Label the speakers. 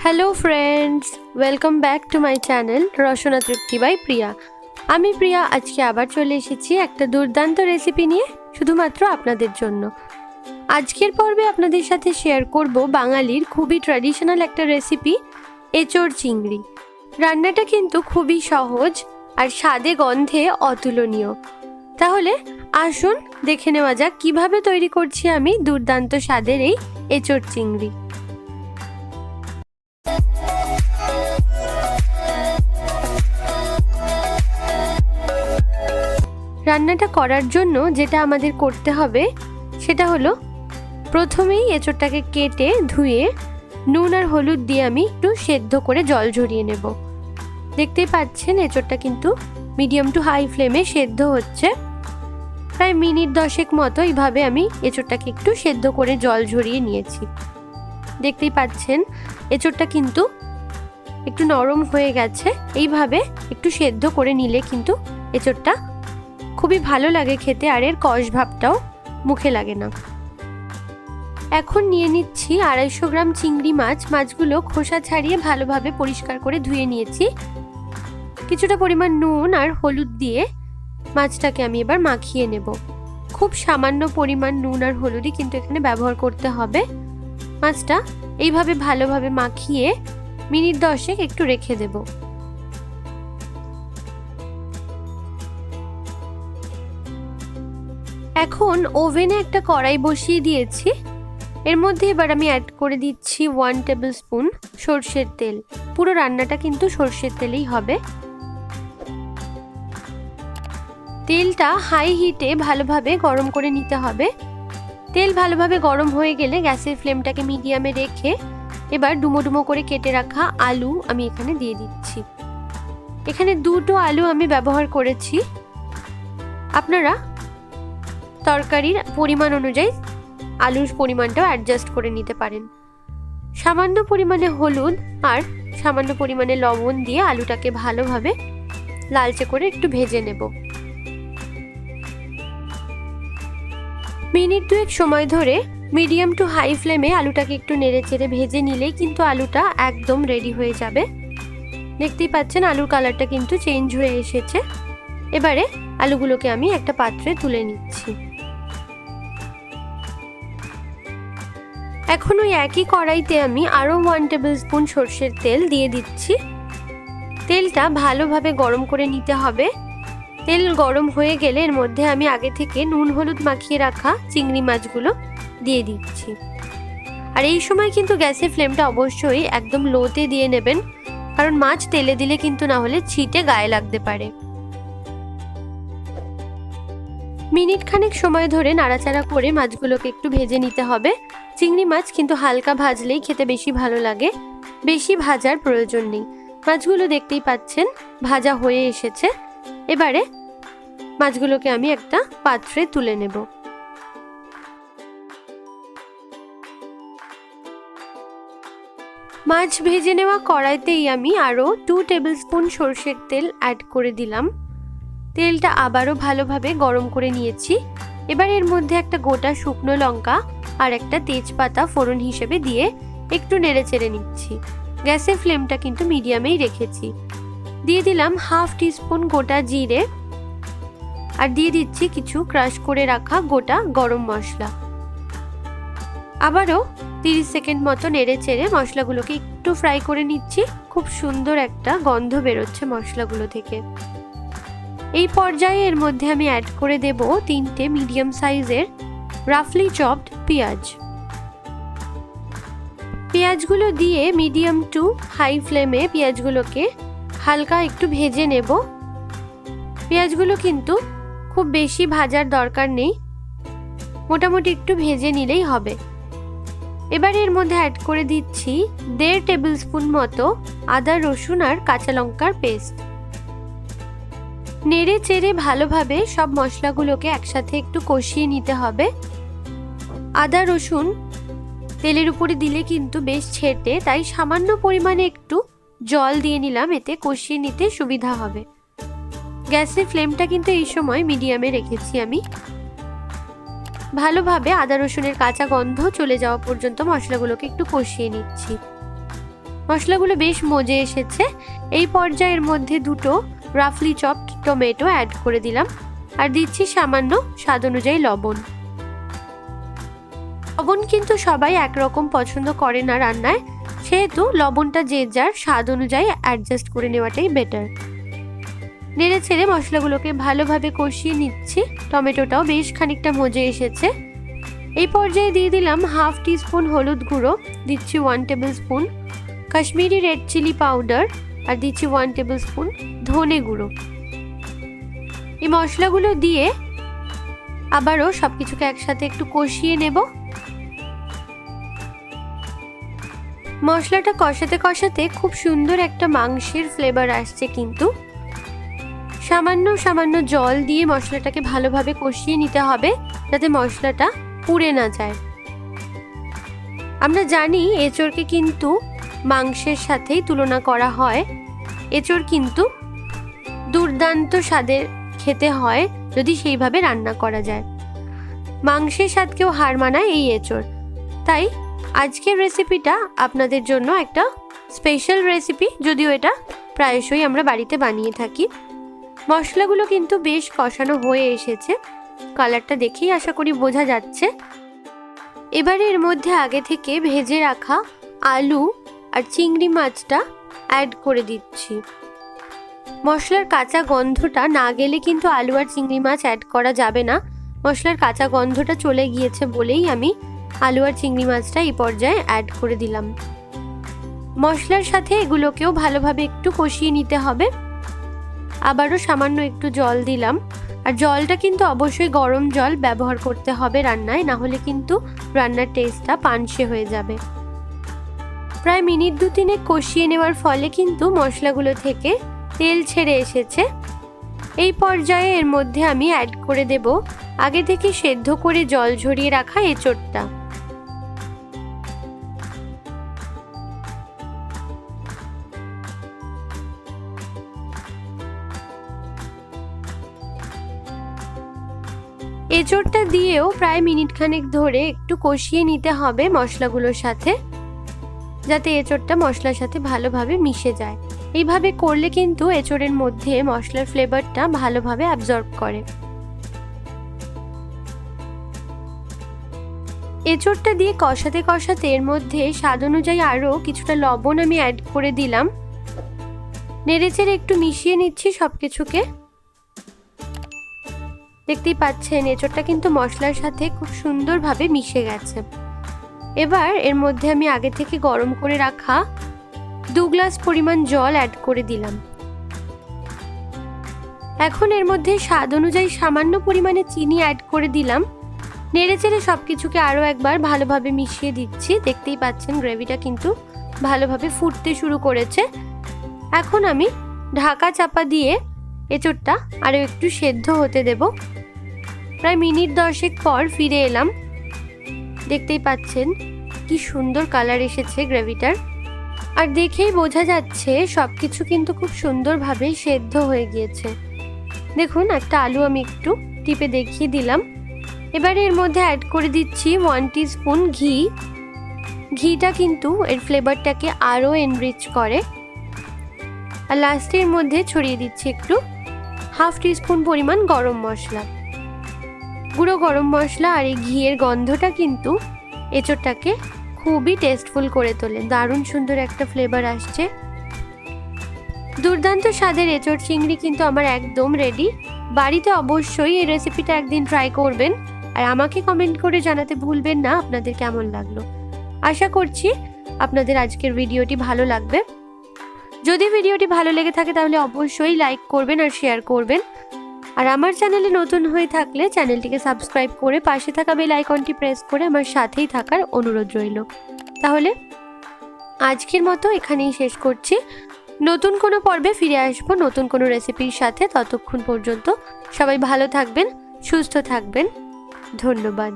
Speaker 1: Hello friends, welcome back to my channel Rasana Tripti by Priya. আমি প্রিয়া আজকে আবার চলে এসেছি একটা দুর্দান্ত রেসিপি নিয়ে, শুধুমাত্র আপনাদের জন্য। আজকের পর্বে আপনাদের সাথে শেয়ার করব বাঙালির খুবই ট্র্যাডিশনাল একটা রেসিপি, এঁচোড় চিংড়ি। রান্নাটা কিন্তু খুবই সহজ আর স্বাদে গন্ধে অতুলনীয়। তাহলে আসুন দেখে নেওয়া যাক কিভাবে তৈরি করছি আমি দুর্দান্ত স্বাদের এই এঁচোড় চিংড়ি। রান্নাটা করার জন্য যেটা আমাদের করতে হবে সেটা হলো, প্রথমেই এঁচোড়টাকে কেটে ধুয়ে নুন আর হলুদ দিয়ে আমি একটু সেদ্ধ করে জল ঝরিয়ে নেব। দেখতেই পাচ্ছেন এঁচোড়টা কিন্তু মিডিয়াম টু হাই ফ্লেমে সেদ্ধ হচ্ছে। প্রায় মিনিট 10 মতো এইভাবে আমি এঁচোড়টাকে একটু সেদ্ধ করে জল ঝরিয়ে নিয়েছি। দেখতেই পাচ্ছেন এঁচোড়টা কিন্তু একটু নরম হয়ে গেছে। এইভাবে একটু সেদ্ধ করে নিলে কিন্তু এঁচোড়টা খুবই ভালো লাগে খেতে, আর এর কষ ভাবটাও মুখে লাগে না। এখন নিয়ে নিচ্ছি 250 গ্রাম চিংড়ি মাছ। মাছগুলো খোসা ছাড়িয়ে ভালোভাবে পরিষ্কার করে ধুয়ে নিয়েছি। কিছুটা পরিমাণ নুন আর হলুদ দিয়ে মাছটাকে আমি এবার মাখিয়ে নেব। খুব সামান্য পরিমাণ নুন আর হলুদই কিন্তু এখানে ব্যবহার করতে হবে। মাছটা এইভাবে ভালোভাবে মাখিয়ে মিনিট 10 একটু রেখে দেব। এখন ওভেনে একটা কড়াই বসিয়ে দিয়েছি। এর মধ্যে এবার আমি অ্যাড করে দিচ্ছি 1 টেবিল স্পুন সর্ষের তেল। পুরো রান্নাটা কিন্তু সর্ষের তেলেই হবে। তেলটা হাই হিটে ভালোভাবে গরম করে নিতে হবে। তেল ভালোভাবে গরম হয়ে গেলে গ্যাসের ফ্লেমটাকে মিডিয়ামে রেখে এবার ডুমো ডুমো করে কেটে রাখা আলু আমি এখানে দিয়ে দিচ্ছি। এখানে 2টো আলু আমি ব্যবহার করেছি। আপনারা তরকারির পরিমাণ অনুযায়ী আলুর পরিমাণটাও অ্যাডজাস্ট করে নিতে পারেন। সামান্য পরিমাণে হলুদ আর সামান্য পরিমাণে লবণ দিয়ে আলুটাকে ভালোভাবে লালচে করে একটু ভেজে নেব। মিনিট 2 সময় ধরে মিডিয়াম টু হাই ফ্লেমে আলুটাকে একটু নেড়ে চেড়ে ভেজে নিলেই কিন্তু আলুটা একদম রেডি হয়ে যাবে। দেখতেই পাচ্ছেন আলুর কালারটা কিন্তু চেঞ্জ হয়ে এসেছে। এবারে আলুগুলোকে আমি একটা পাত্রে তুলে নিচ্ছি। এখন ওই একই কড়াইতে আমি আরও 1 টেবিল স্পুন সর্ষের তেল দিয়ে দিচ্ছি। তেলটা ভালোভাবে গরম করে নিতে হবে। তেল গরম হয়ে গেলে এর মধ্যে আমি আগে থেকে নুন হলুদ মাখিয়ে রাখা চিংড়ি মাছগুলো দিয়ে দিচ্ছি। আর এই সময় কিন্তু গ্যাসের ফ্লেমটা অবশ্যই একদম লোতে দিয়ে নেবেন, কারণ মাছ তেলে দিলে কিন্তু না হলে ছিটে গায়ে লাগতে পারে। মিনিট খানেক সময় ধরে নাড়াচাড়া করে মাছগুলোকে একটু ভেজে নিতে হবে। চিংড়ি মাছ কিন্তু হালকা ভাজলেই খেতে বেশি ভালো লাগে, বেশি ভাজার প্রয়োজন নেই। মাছগুলো দেখতেই পাচ্ছেন ভাজা হয়ে এসেছে। এবারে মাছগুলোকে আমি একটা পাত্রে তুলে নেব। মাছ ভেজে নেওয়া কড়াইতেই আমি আরও 2 টেবিল স্পুন সর্ষের তেল অ্যাড করে দিলাম। তেলটা আবারও ভালোভাবে গরম করে নিয়েছি। এবার এর মধ্যে একটা গোটা শুকনো লঙ্কা আর একটা তেজপাতা ফোড়ন হিসেবে দিয়ে একটু নেড়ে চেড়ে নিচ্ছি। গ্যাসের ফ্লেমটা কিন্তু মিডিয়ামেই রেখেছি। দিয়ে দিলাম 1/2 টিস্পুন গোটা জিরে আর দিয়ে দিচ্ছি কিছু ক্রাশ করে রাখা গোটা গরম মশলা। আবারও 30 সেকেন্ড মতো নেড়ে চেড়ে মশলাগুলোকে একটু ফ্রাই করে নিচ্ছি। খুব সুন্দর একটা গন্ধ বেরোচ্ছে মশলাগুলো থেকে। এই পর্যায়ে এর মধ্যে আমি অ্যাড করে দেব 3টে মিডিয়াম সাইজের রাফলি চপড পেঁয়াজ। পেঁয়াজগুলো দিয়ে মিডিয়াম টু হাই ফ্লেমে পেঁয়াজগুলোকে হালকা একটু ভেজে নেব। পেঁয়াজগুলো কিন্তু খুব বেশি ভাজার দরকার নেই, মোটামুটি একটু ভেজে নিলেই হবে। এবার এর মধ্যে অ্যাড করে দিচ্ছি 1.5 টেবিল স্পুন মতো আদা রসুন আর কাঁচা লঙ্কার পেস্ট। নেড়ে চেড়ে ভালোভাবে সব মশলাগুলোকে একসাথে একটু কষিয়ে নিতে হবে। আদা রসুন তেলের উপরে দিলে কিন্তু বেশ ছেটে, তাই সামান্য পরিমাণে একটু জল দিয়ে নিলাম, এতে কষিয়ে নিতে সুবিধা হবে। গ্যাসের ফ্লেমটা কিন্তু এই সময় মিডিয়ামে রেখেছি আমি। ভালোভাবে আদা রসুনের কাঁচা গন্ধ চলে যাওয়া পর্যন্ত মশলাগুলোকে একটু কষিয়ে নিচ্ছি। মশলাগুলো বেশ মজে এসেছে। এই পর্যায়ের মধ্যে দুটো রাফলি চপড টমেটো অ্যাড করে দিলাম আর দিচ্ছি সামান্য স্বাদ অনুযায়ী লবণ। লবণ কিন্তু সবাই একরকম পছন্দ করে না রান্নায়, সেহেতু লবণটা যে যার স্বাদ অনুযায়ী অ্যাডজাস্ট করে নেওয়াটাই বেটার। নেড়ে ছেড়ে মশলাগুলোকে ভালোভাবে কষিয়ে নিচ্ছি। টমেটোটাও বেশ খানিকটা মজে এসেছে। এই পর্যায়ে দিয়ে দিলাম হাফ টিস্পুন হলুদ গুঁড়ো, দিচ্ছি 1 tablespoon Kashmiri red chilli powder আর দিচ্ছি 1 টেবিল স্পুন ধনে গুঁড়ো। এই মশলাগুলো দিয়ে আবারও সবকিছুকে একসাথে একটু কষিয়ে নেব। মশলাটা কষাতে কষাতে খুব সুন্দর একটা মাংসের ফ্লেভার আসছে, কিন্তু সামান্য সামান্য জল দিয়ে মশলাটাকে ভালোভাবে কষিয়ে নিতে হবে যাতে মশলাটা পুড়ে না যায়। আমরা জানি এঁচোড়কে কিন্তু মাংসের সাথেই তুলনা করা হয়। এঁচোড় কিন্তু দুর্দান্ত স্বাদের খেতে হয় যদি সেইভাবে রান্না করা যায়। মাংসের স্বাদকেও হার মানায় এই এঁচোড়। তাই আজকের রেসিপিটা আপনাদের জন্য একটা স্পেশাল রেসিপি, যদিও এটা প্রায়শই আমরা বাড়িতে বানিয়ে থাকি। মশলাগুলো কিন্তু বেশ কষানো হয়ে এসেছে, কালারটা দেখেই আশা করি বোঝা যাচ্ছে। এবারে এর মধ্যে আগে থেকে ভেজে রাখা আলু আর চিংড়ি মাছটা অ্যাড করে দিচ্ছি। মশলার কাঁচা গন্ধটা না গেলে কিন্তু আলু আর চিংড়ি মাছ অ্যাড করা যাবে না। মশলার কাঁচা গন্ধটা চলে গিয়েছে বলেই আমি আলু আর চিংড়ি মাছটা এই পর্যায়ে অ্যাড করে দিলাম। মশলার সাথে এগুলোকেও ভালোভাবে একটু কষিয়ে নিতে হবে। আবারও সামান্য একটু জল দিলাম, আর জলটা কিন্তু অবশ্যই গরম জল ব্যবহার করতে হবে রান্নায়, না হলে কিন্তু রান্নার টেস্টটা পানসে হয়ে যাবে। প্রায় মিনিট 2-3 কষিয়ে নেওয়ার ফলে কিন্তু মশলাগুলো থেকে তেল ছেড়ে এসেছে। এই পর্যায়ে এর মধ্যে আমি অ্যাড করে দেব আগে থেকে সেদ্ধ করে জল ঝরিয়ে রাখা এঁচোড়টা। এঁচোড়টা দিয়েও প্রায় মিনিট খানেক ধরে একটু কষিয়ে নিতে হবে মশলাগুলোর সাথে, যাতে এঁচোড়টা মশলার সাথে ভালোভাবে মিশে যায়। এইভাবে করলে কিন্তু এঁচোড়ের মধ্যে মশলার ফ্লেভারটা ভালোভাবে অ্যাবজর্ব করে। এঁচোড়টা দিয়ে কষাতে কষাতে এর মধ্যে স্বাদ অনুযায়ী আরও কিছুটা লবণ আমি অ্যাড করে দিলাম। নেড়েচেড়ে একটু মিশিয়ে নিচ্ছি সবকিছুকে। দেখতেই পাচ্ছেন এঁচোড়টা কিন্তু মশলার সাথে খুব সুন্দরভাবে মিশে গেছে। এবার এর মধ্যে আমি আগে থেকে গরম করে রাখা 2 গ্লাস পরিমাণ জল অ্যাড করে দিলাম। এখন এর মধ্যে স্বাদ অনুযায়ী সামান্য পরিমাণে চিনি অ্যাড করে দিলাম। নেড়েচেড়ে সবকিছুকে আরও একবার ভালোভাবে মিশিয়ে দিচ্ছি। দেখতেই পাচ্ছেন গ্রেভিটা কিন্তু ভালোভাবে ফুটতে শুরু করেছে। এখন আমি ঢাকা চাপা দিয়ে এঁচোড়টা আরও একটু সেদ্ধ হতে দেব। প্রায় মিনিট 10 পর ফিরে এলাম। দেখতেই পাচ্ছেন কি সুন্দর কালার এসেছে গ্রেভিটার, আর দেখেই বোঝা যাচ্ছে সবকিছু কিন্তু খুব সুন্দরভাবে সেদ্ধ হয়ে গিয়েছে। দেখুন একটা আলু আমি একটু টিপে দেখিয়ে দিলাম। এবারে এর মধ্যে অ্যাড করে দিচ্ছি 1 টিস্পুন ঘি। ঘিটা কিন্তু এর ফ্লেভারটাকে আরও এনরিচ করে। আর লাস্টের মধ্যে ছড়িয়ে দিচ্ছি একটু হাফ টিস্পুন পরিমাণ গরম মশলা। গুঁড়ো গরম মশলা আর এই ঘিয়ের গন্ধটা কিন্তু এঁচোড়টাকে খুবই টেস্টফুল করে তোলে। দারুণ সুন্দর একটা ফ্লেভার আসছে। দুর্দান্ত স্বাদের এঁচোড় চিংড়ি কিন্তু আমার একদম রেডি। বাড়িতে অবশ্যই এই রেসিপিটা একদিন ট্রাই করবেন, আর আমাকে কমেন্ট করে জানাতে ভুলবেন না আপনাদের কেমন লাগলো। আশা করছি আপনাদের আজকের ভিডিওটি ভালো লাগবে। যদি ভিডিওটি ভালো লেগে থাকে তাহলে অবশ্যই লাইক করবেন আর শেয়ার করবেন। আর আমার চ্যানেলে নতুন হয়ে থাকলে চ্যানেলটিকে সাবস্ক্রাইব করে পাশে থাকা বেল আইকনটি প্রেস করে আমার সাথেই থাকার অনুরোধ রইল। তাহলে আজকের মতো এখানেই শেষ করছি। নতুন কোনো পর্বে ফিরে আসবো নতুন কোনো রেসিপির সাথে। ততক্ষণ পর্যন্ত সবাই ভালো থাকবেন, সুস্থ থাকবেন। ধন্যবাদ।